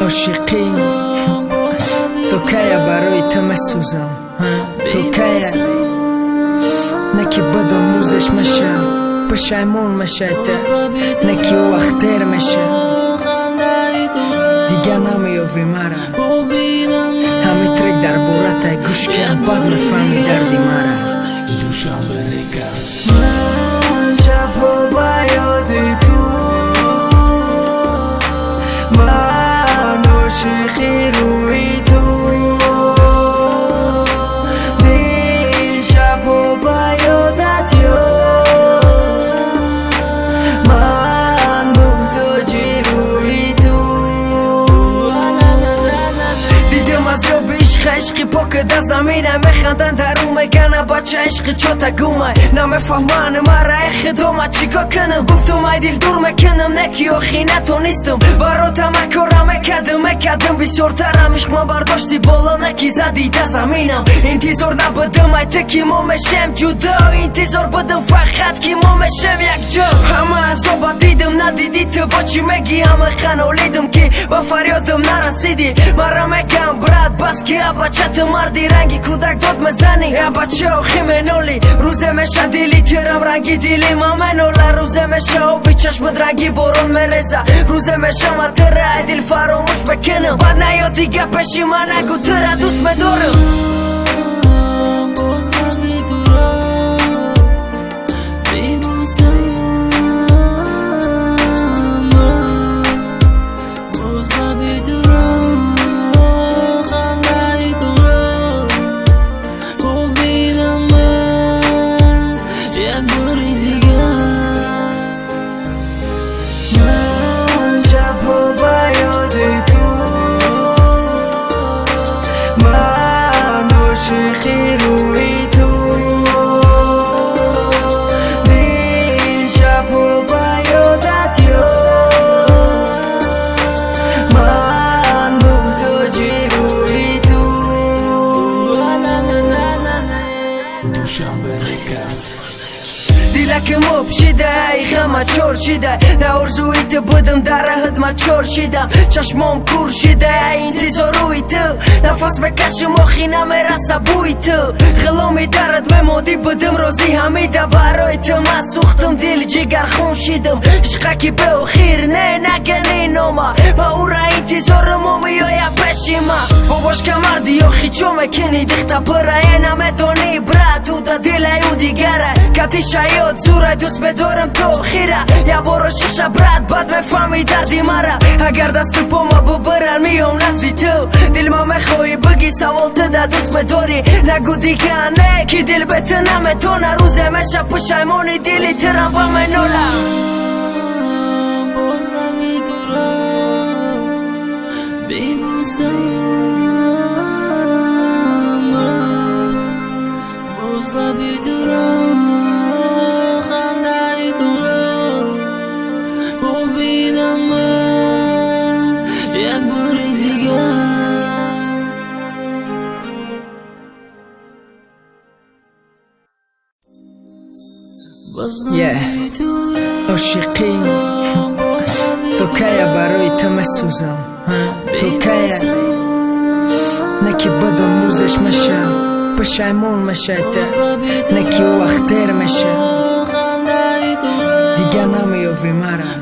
عاشقی تو کیا برای تو مسوزم تو کیا نکی بدون روزش میشه پشیمون میشه نکی وقت دیر میشه دیگه نمیافی مرا همه ترک در بورت گوش کن بعد میفهمی دردی مرا دوشنبه ریکارد من شب و بیادی تو من عاشقی روی تو دل شب و بیادت من محتاجی روی تو دیدم از رو بیش عشقی پاک در زمینه میخندن در رو میگنه بچه عشقی چوتا گومه نمیفهمن مرا خدامه چیکار کنم گفتم ای دل دور میکنم نکی و خینه تو نیستم براتم اکارم مکدم بسیارترم عشق ما برداشتی بالا نکی زدی در زمینم انتظار نبودم ای تکی ما میشم جدا انتظار بدم فقط که ما میشم یک جا همه عذابا دیدم ندیدی تو با چی میگی همه خنالیدم که با فریادم نرسیدی مرا میگم برات بس که بچه تو مردی رنگی کودک داد مزنی بچه و خیمنالی روزه میشه دیلی تیرم رنگی دیلی ما منوله روزه میشه و بی چشمت رنگی بارون میرزه روزه میشه من تره دل فراموش بکنم بعد نیا دیگه پشی من نگو تره دوست میدارم عاشقی روی تو دل شب و بیادت من محتاجی روی تو دوشنبه ریکارد دیلکم اب شده ای غم چور شده در ارزوی تو بودم در رهت من چور شدم چشمام کور شده انتظار روی تو نفس بکشم آخی نمیرسه بوی تو غلامی درد میمادی بودم راضی همیده برای تو من سوختم دل جگر خون شدم عشقکی به خیر نه نگنی نامه و او را انتظارم میای پیشی من باباش که مردی آخی چو میکنی دخته پره نمیدانی برد تو دا دل ایو دیگره کتی شاید زوره دوست بدارم تو خیره یا بارو شخش برد بد میفهمی دردی مرا اگر دست پا ما ببرن میام نزدی تو دل ما میخوایی بگی سوال تده دوست بداری نگو دیگه نه که دل بهت نمیتونه روزه میشه پشیمانی دلی ترم با منوله باز نمیدونم بیبوسم باز نمیدونم خنده تو رو ببینم من یک بار دیگه عاشقی تو کیا برای تو مسوزم تو کیا نکی بدون روزش میشه پشیمون میشه نکی وقت دیر میشه دیگه نمیافی مرا